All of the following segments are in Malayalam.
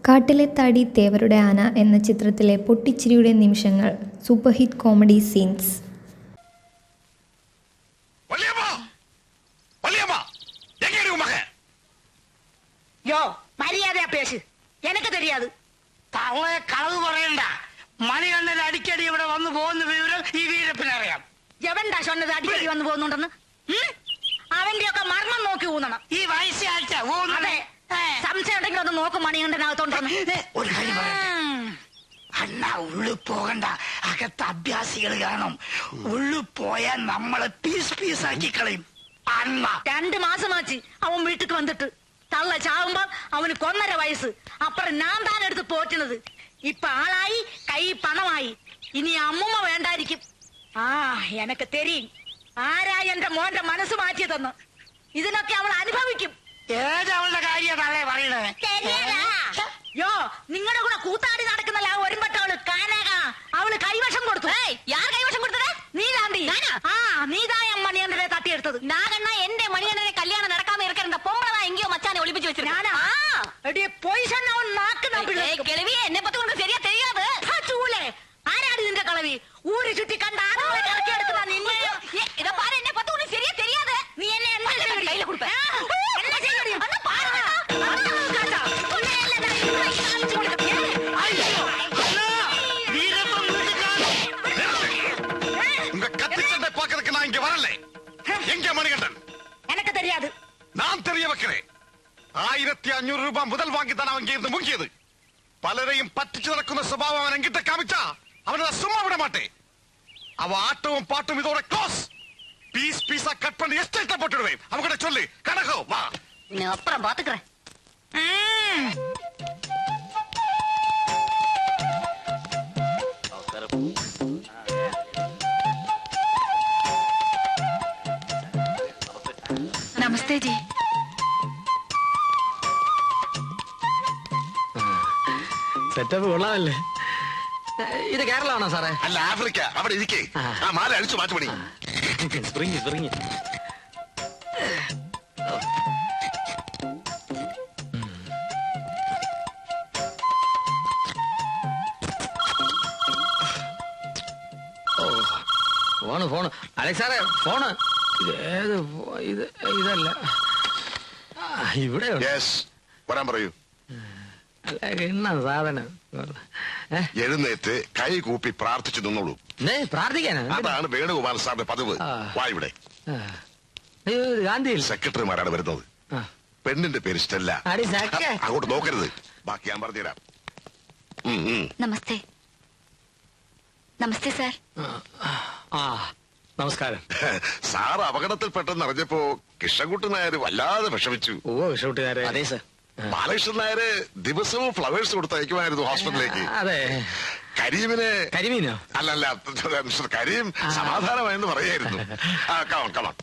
കാട്ടിലെ താടി തേവരുടെ ആന എന്ന ചിത്രത്തിലെ പൊട്ടിച്ചിരിയുടെ നിമിഷങ്ങൾ, സൂപ്പർ ഹിറ്റ് കോമഡി സീൻസ്. എനിക്ക് தெரியாது. തവളെ കളവ് പറയണ്ട. മണികണ്ഠൻ അടിക്കടി ഇവിടെ വന്നു പോകുന്ന വിവരം ഈ വീരപ്പനറിയാം. എവൻടാ சொன்னது അടിക്കടി വന്നു പോകുന്നുണ്ടെന്ന്? അവന്റെയൊക്കെ മർമ്മം നോക്കി ഊന്നണം. ഈ വയസ്സാഴ്ച സംശയം ഉണ്ടെങ്കിൽ ഒന്ന് നോക്കും മണികണ്ഠനകത്തോണ്ടെന്ന്. ഒരു കാര്യം അണ്ണാ, ഉള്ളു പോകണ്ട. അകത്ത് അഭ്യാസികൾ കാണും. ഉള്ളു പോയാൽ നമ്മളെ പീസ് പീസാക്കി കളയും. അണ്ണ 2 മാസമാச்சு അവൻ വീട്ടിക്ക് വന്നിട്ട്. തള്ള ചാവുമ്പോ അവന് 1.5 വയസ്സ്. അപ്പുറം ഞാൻ താൻ എടുത്ത് പോറ്റുന്നത്. ഇപ്പൊ ആളായി, കൈ പണമായി. ഇനി അമ്മുമ്മ വേണ്ടായിരിക്കും. എനക്ക് തെരിയും ആരാ എന്റെ മോന്റെ മനസ്സ് മാറ്റിയതെന്ന്. ഇതിനൊക്കെ അവൾ അനുഭവിക്കും. ഏതവളുടെ കാര്യമാണ് പറയണത്? യോ, നിങ്ങളുടെ കൂടെ കൂത്താടി നടക്കുന്നല്ല ഒരുമ്പട്ടവള് കാനക. അവള് കൈവശം കൊടുത്തു. യാർ കൈവശം കൊടുത്തത്? നീ താണ്ടി. നീതായ മണിയണ്ണനെ തട്ടിയെടുത്തത്. ഞാനെണ്ണ എന്റെ മണിയണ്ണനെ കല്യാണം നടക്കാതെ ഇറക്കണ്ട പൊമ്പളാ എങ്കിയോ മച്ചാനെ ഒളിപ്പിച്ചു വെച്ചു. ഞാനാ എന്നെ പറ്റി കൊണ്ട് ശരിയാ தெரியாது. ആരാടി നിന്റെ കളവി? ഊര് ചുറ്റി കണ്ട ആളുകളെ ഇറക്കിയെടുക്കുന്ന നിന്നെ ഇതാ പാര. എന്നെ പറ്റി കൊണ്ട് ശരിയാ தெரியாது. നീ എന്നെ കയ്യില് കൊടുത്ത எனக்கு தெரியாது. நான் தெரிய வைக்கிறேன். 1500 ரூபாய் முதல் வாங்கித்தான் அவன் இருந்து முங்கியது. പലരെയും പറ്റിച്ചു നടക്കുന്ന സ്വഭാവം അവൻ എങ്കിട്ട് കാമിച്ചാ അവനെ സുമ്മാ വിട മാട്ടേ. അവ ആട്ടവും പാട്ടും ഇതോടെ ക്ലോസ്. പീസ് പീസാ കട്ട് பண்ணி எஸ்டேட்ல போட்டுடுவேன். அவங்ககிட்ட சொல்லு கணக்கோ வா. நான் அப்புறம் பாத்துக்கறேன். നമസ്തേ ജി. സെറ്റപ്പ് കൊള്ളാമല്ലേ? ഇത് കേരളമാണോ സാറേ? അല്ല, ആഫ്രിക്ക. അവിടെ ഇരിക്കേ. ആ മാല അടിച്ചു മാറ്റുപടി. Spring spring. Phone phone Alex സാറേ, ഫോണ്. ഇതല്ല, ഇവിടെ വരാൻ പറയൂ. എന്നാ സാധനം? എഴുന്നേറ്റ് കൈ കൂപ്പി പ്രാർത്ഥിച്ചു നിന്നോളൂ. പ്രാർത്ഥിക്കാനാ? അതാണ് വേണുഗോപാൽ സാറിന്റെ പതിവ്. വാ ഇവിടെ. ഗാന്ധിയിൽ സെക്രട്ടറിമാരാണ് വരുന്നത്. പെണ്ണിന്റെ പേര് സ്റ്റെല്ല. അങ്ങോട്ട് നോക്കരുത്. ബാക്കി ഞാൻ പറഞ്ഞുതരാം. നമസ്തേ. നമസ്തേ സാർ. നമസ്കാരം. സാർ അപകടത്തിൽപ്പെട്ടെന്ന് അറിഞ്ഞപ്പോ കൃഷ്ണൻകുട്ടി നായർ വല്ലാതെ വിഷമിച്ചു. കൃഷ്ണൻകുട്ടി നായർ? അതെ സാർ. ബാലകൃഷ്ണൻ നായര് ദിവസവും ഫ്ലവേഴ്സ് കൊടുത്തയക്കുമായിരുന്നു ഹോസ്പിറ്റലിലേക്ക്. അതെ. കരിമീനോ? അല്ലല്ല, മിസ്റ്റർ കരീം സമാധാനമായെന്ന് പറയായിരുന്നു. Come on come on.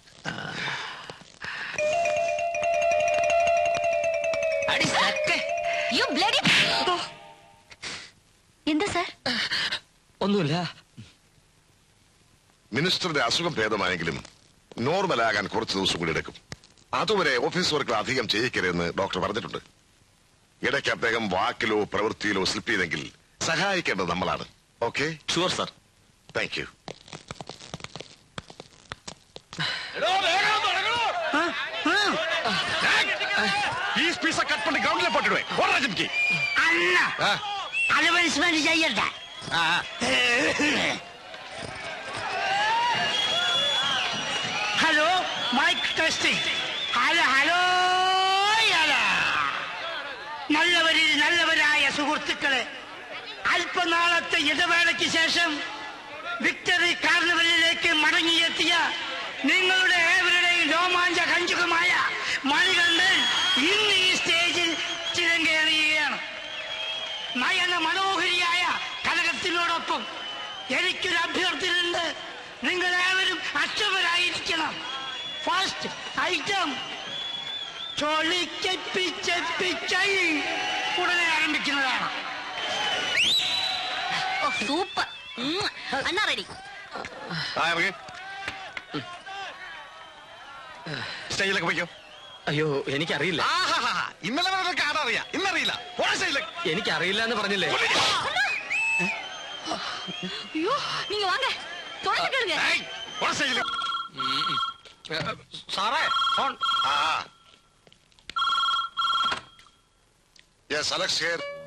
എന്താ സാർ? ഒന്നുമില്ല. മിനിസ്റ്ററുടെ അസുഖം ഭേദമായെങ്കിലും നോർമലാകാൻ കുറച്ച് ദിവസം കൂടി എടുക്കും. അതുവരെ ഓഫീസ് വർക്കുകൾ അധികം ചെയ്യിക്കരുതെന്ന് ഡോക്ടർ പറഞ്ഞിട്ടുണ്ട്. ഇടയ്ക്ക് അദ്ദേഹം വാക്കിലോ പ്രവൃത്തിയിലോ സ്ലിപ്പ് ചെയ്തെങ്കിൽ സഹായിക്കേണ്ടത് നമ്മളാണ്. Okay? Sure sir. Thank you. Cut പണി ഗ്രൗണ്ടിലെ പോട്ടിടുവേ. Hello, mike testing. Hello hello. നല്ലവരായ സുഹൃത്തുക്കളെ, അല്പനാളത്തെ ഇടവേളയ്ക്ക് ശേഷം വിക്ടറി കാർണിവലിലേക്ക് മടങ്ങിയെത്തിയ നിങ്ങളുടെ ഏവരുടെയും രോമാഞ്ച കഞ്ചുകമായ മണികണ്ഠൻ ഇന്ന് ഈ സ്റ്റേജിൽ ചിരങ്കേറിയുകയാണ്. നയന മനോഹരിയായ കനകത്തിനോടൊപ്പം എനിക്കൊരു അഭ്യർത്ഥനയുണ്ട്. നിങ്ങളേവരും അക്ഷമരായിരിക്കണം. ഫസ്റ്റ് ഐറ്റം ചൊളിക്കപ്പിച്ചപ്പിച്ചൈ ഉടനെ ആരംഭിക്കുന്നതാണ്. സൂപ്പർ. അണ്ണാ റെഡി. സ്റ്റേജിലൊക്കെ പോയിക്കോ. അയ്യോ, എനിക്കറിയില്ല. ഇന്നലെ വരെ ആടറിയാ, ഇന്നറിയില്ല. എനിക്കറിയില്ല എന്ന് പറഞ്ഞില്ലേ? ஐயோ நீங்க வாங்க தொடர்ந்துங்க. സാറേ ഫോൺ.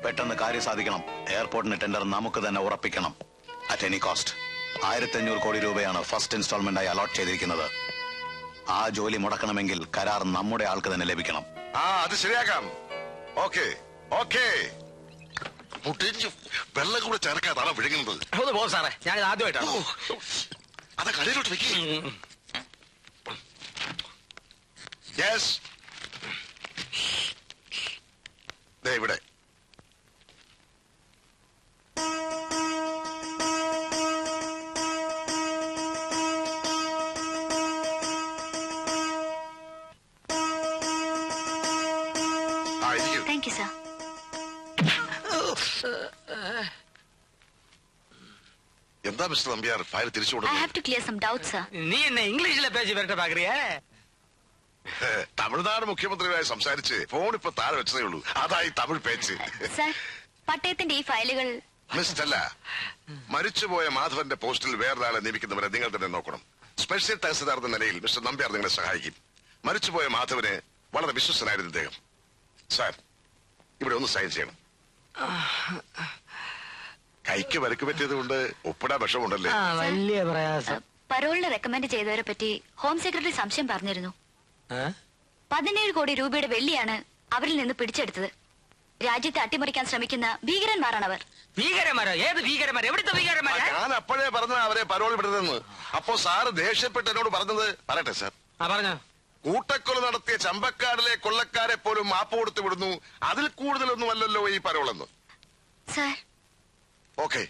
പെട്ടെന്ന് കാര്യം സാധിക്കണം. എയർപോർട്ടിന് ടെൻഡർ നമുക്ക് തന്നെ ഉറപ്പിക്കണം. അറ്റ് എനി കോസ്റ്റ് 1500 കോടി രൂപയാണ് ഫസ്റ്റ് ഇൻസ്റ്റാൾമെന്റായി അലോട്ട് ചെയ്തിരിക്കുന്നത്. ആ ജോലി മുടക്കണമെങ്കിൽ കരാർ നമ്മുടെ ആൾക്ക് തന്നെ ലഭിക്കണം. അത് ശരിയാക്കാം. Okay okay. വെള്ളം കൂടെ ചേർക്കാതാണ് വിഴുങ്ങുന്നത്. ഒന്ന് പോ സാറേ, ഞാനിത് ആദ്യമായിട്ടാണ്. അതാ കടയിലോട്ട് വെക്ക്. യെസ്, ഇവിടെ. Thank you sir. എന്താ മിസ്റ്റർ നമ്പ്യാർ ഫയൽ തിരിച്ചു I have to clear some doubts, sir. നീ എന്നെ ഇംഗ്ലീഷിലെ പേജ് വരട്ടെ പാക്രിയേ. തമിഴ്നാട് മുഖ്യമന്ത്രിയുമായി സംസാരിച്ച് ഫോൺ ഇപ്പൊ താഴെ വെച്ചതേ ഉള്ളൂ. അതായി തമിഴ് പേച്ച്. സർ, പട്ടയത്തിന്റെ ഈ ഫയലുകൾ മിസ്റ്റല്ല, മരിച്ചുപോയ മാധവന്റെ പോസ്റ്റിൽ വേറൊരാളെ നിയമിക്കുന്നവരെ നിങ്ങൾ തന്നെ നോക്കണം. സ്പെഷ്യൽ തഹസിൽദാർ എന്ന നിലയിൽ മിസ്റ്റർ നമ്പ്യാർ നിങ്ങളെ സഹായിക്കും. മരിച്ചുപോയ മാധവന് വളരെ വിശ്വസ്തനായിരുന്നു അദ്ദേഹം. സാർ, ഇവിടെ ഒന്ന് സൈൻ ചെയ്യണം. കൈക്ക് വരക്ക് പറ്റിയത് കൊണ്ട് ഒപ്പിടാൻ വിഷമുണ്ടല്ലേ? വലിയ പ്രയാസം. പരോളിന് റെക്കമെൻഡ് ചെയ്തവരെ പറ്റി ഹോം സെക്രട്ടറി സംശയം പറഞ്ഞിരുന്നു. 17 കോടി രൂപയുടെ വെള്ളിയാണ് അവരിൽ നിന്ന് പിടിച്ചെടുത്തത്. രാജ്യത്തെ അട്ടിമറിക്കാൻ ശ്രമിക്കുന്ന ഭീകരന്മാരാണവർ. ഭീകരന്മാരോ? ഏത് ഭീകരന്മാർ? എവിടുത്തെ ഭീകരന്മാരാ? ഞാൻ അപ്പോഴേ പറഞ്ഞ അവരെ പരോൾ വിടരുതെന്ന്. അപ്പോ സാറ് ദേഷ്യപ്പെട്ട് എന്നോട് പറഞ്ഞത് പറയട്ടെ സാർ. പറഞ്ഞോ. കൂട്ടക്കൊല നടത്തിയ ചമ്പക്കാടിലെ കൊള്ളക്കാരെ പോലും മാപ്പ് കൊടുത്തു വിടുന്നു. അതിൽ കൂടുതലൊന്നും അല്ലല്ലോ ഈ പരോളെന്ന്. സർ, ഓക്കെ,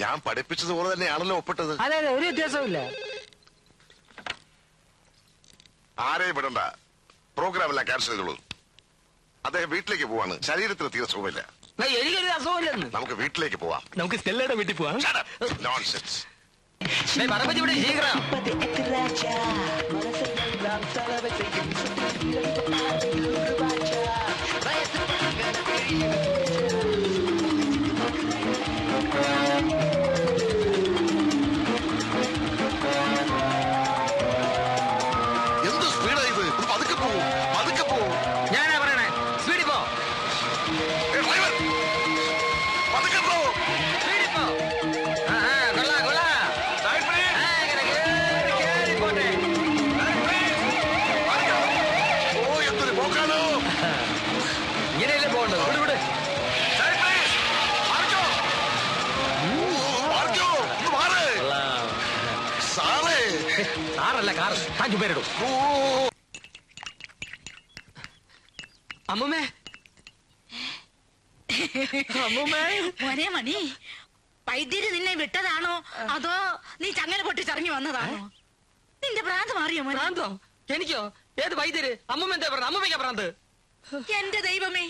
ഞാൻ പഠിപ്പിച്ചതുപോലെ തന്നെയാണല്ലോ ഒപ്പിട്ടത്. അതെ അതെ, ഒരു വ്യത്യാസമില്ല. ആരെയും വിടണ്ട. പ്രോഗ്രാം എല്ലാം ക്യാൻസൽ ചെയ്തോളൂ. അദ്ദേഹം വീട്ടിലേക്ക് പോവാണ്. ശരീരത്തിന് തീരെ സുഖമില്ല. എനിക്കൊരു അസുഖമില്ലെന്ന്. നമുക്ക് വീട്ടിലേക്ക് പോവാം. നമുക്ക് സ്റ്റെല്ലയുടെ വീട്ടിൽ പോവാം. നോൺസെൻസ്. ഇവിടെ ശീഘ്രം. എന്ത് സ്പീഡാ ഇത്? പതുക്കെ പോവും, പതുക്കെ പോവും. ഞാനാ പറയണേ, സ്പീഡിൽ പോ. ഡ്രൈവർ, പതുക്കെ പോ. സ്പീഡിൽ പോ. കൊള്ളാം കൊള്ളാം. കേറി പോട്ടെ. ഓ, എന്തൊരു പോക്കാണോ. ഇങ്ങനെയല്ലേ പോകേണ്ടത്? വിട് വിട്. സാറല്ല കാർ. താൻ ചുമരിടും. അമ്മൂമ്മേ, അമ്മൂമ്മേ. മോനെ മണി, വൈദ്യര് നിന്നെ വിട്ടതാണോ അതോ നീ ചങ്ങല പൊട്ടിച്ചിറങ്ങി വന്നതാണോ? നിന്റെ ഭ്രാന്ത് മാറിയോ മോനെ? ഭ്രാന്തോ? എനിക്കോ? ഏത് വൈദ്യര്? അമ്മൂമ്മ എന്താ പറഞ്ഞ? അമ്മൂമ്മയ്ക്കാ ഭ്രാന്ത്? എന്റെ ദൈവമേ,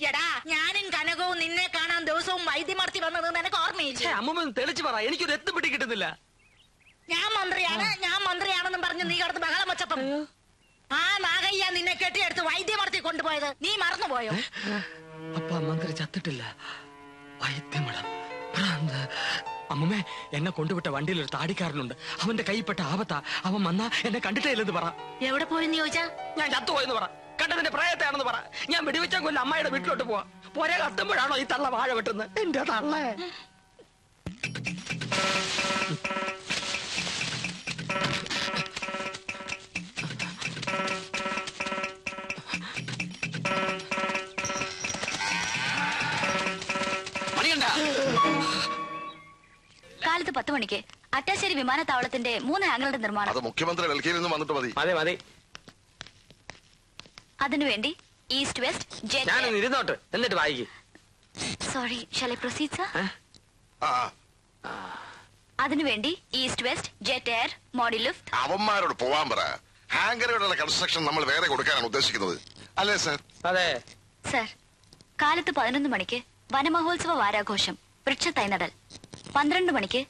എടാ ഞാനും കനകവും നിന്നെ കാണാൻ ദിവസവും വൈദ്യമർത്തി വന്നത് നിനക്ക് ഓർമ്മയില്ലേ? അമ്മൂമ്മ തെളിച്ചു പറ, എനിക്കൊരു എത്തുപിടി കിട്ടുന്നില്ല. ഞാൻ മന്ത്രിയാണെന്നും പറഞ്ഞ് നീ കിടന്ന് ബഹളം വെച്ചപ്പം ആ നാഗയ്യ നിന്നെ കെട്ടിയെടുത്ത് വൈദ്യമർത്തി കൊണ്ടുപോയത് നീ മറന്നുപോയോ? അപ്പ മന്ത്രി ചത്തിട്ടില്ല. വൈദ്യമളം, ഭ്രാന്ത്. അമ്മൂമ്മേ, എന്നെ കൊണ്ടുവിട്ട വണ്ടിയിൽ ഒരു താടിക്കാരനുണ്ട്. അവന്റെ കൈപ്പെട്ട ആപത്താ. അവൻ വന്നാ എന്നെ കണ്ടിട്ടേ ഇല്ലെന്ന് പറ. എവിടെ പോയെന്ന് ചോദിച്ചാ? ഞാൻ ചത്തുപോയെന്ന് പറ. കണ്ടതിന്റെ പ്രായത്താണെന്ന് പറ. ഞാൻ വെടിവെച്ചാൽ കൊല്ലം അമ്മയുടെ വീട്ടിലോട്ട് പോവാ. പോരെ കത്തുമ്പോഴാണോ ഈ തള്ള വാഴ വെട്ടുന്നത്? എന്റെ തള്ളേ. കാലത്ത് 10 മണിക്ക് അട്ടാശ്ശേരി വിമാനത്താവളത്തിന്റെ 3 ഹാങ്ങറുടെ നിർമ്മാണം. അത് മുഖ്യമന്ത്രി ഡൽഹിയിൽ നിന്ന് വന്നിട്ട് മതി. മതി മതി. അതിനുവേണ്ടി ഈസ്റ്റ് വെസ്റ്റ് ജെറ്റ്. ഞാനൊന്ന് ഇരുന്നോട്ട്, എന്നിട്ട് വായിക്കും. Sorry, shall I proceed sir? അതിനുവേണ്ടി East West Jet Air ModiLuft. അവന്മാരോട് പോവാൻ പറ. ഹാങ്കറുകളുടെ കൺസ്ട്രക്ഷൻ നമ്മൾ വേറെ കൊടുക്കാനാണ് ഉദ്ദേശിക്കുന്നത്, അല്ലേ സർ? അതെ സർ. കാലത്ത് 11 മണിക്ക് വനമഹോത്സവ വാരാഘോഷം, വൃക്ഷത്തൈ നടൽ. 12 മണിക്ക്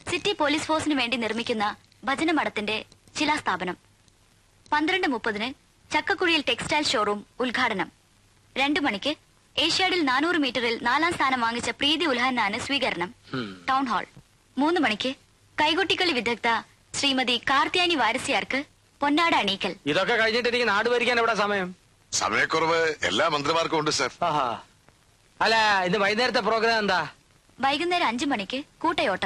സിറ്റി പോലീസ് ഫോഴ്സിന് വേണ്ടി നിർമ്മിക്കുന്ന ഭജനമഠത്തിന്റെ ശിലാസ്ഥാപനം. 12:30 ചക്കക്കുഴിയിൽ ടെക്സ്റ്റൈൽ ഷോറൂം ഉദ്ഘാടനം. 2 മണിക്ക് ഏഷ്യാഡിൽ 400 മീറ്ററിൽ 4ാം സ്ഥാനം വാങ്ങിച്ച പ്രീതി ഉൽഹന്നാന് സ്വീകരണം, ടൗൺ ഹാൾ. 3 മണിക്ക് കൈകൊട്ടിക്കളി വിദഗ്ധ ശ്രീമതി കാർത്തിയാനി വാരസ്യാർക്ക് പൊന്നാട അണീക്കൽ. ഇതൊക്കെ കഴിഞ്ഞിട്ട് എനിക്ക് നാട് ഭരിക്കാൻ എവിടെ സമയം? സമയക്കുറവ് എല്ലാ മന്ത്രിമാർക്കും ഉണ്ട് സർ. അല്ല, ഇത് വൈകുന്നേരത്തെ പ്രോഗ്രാം എന്താ? വൈകുന്നേരം 5 മണിക്ക് കൂട്ടയോട്ടം.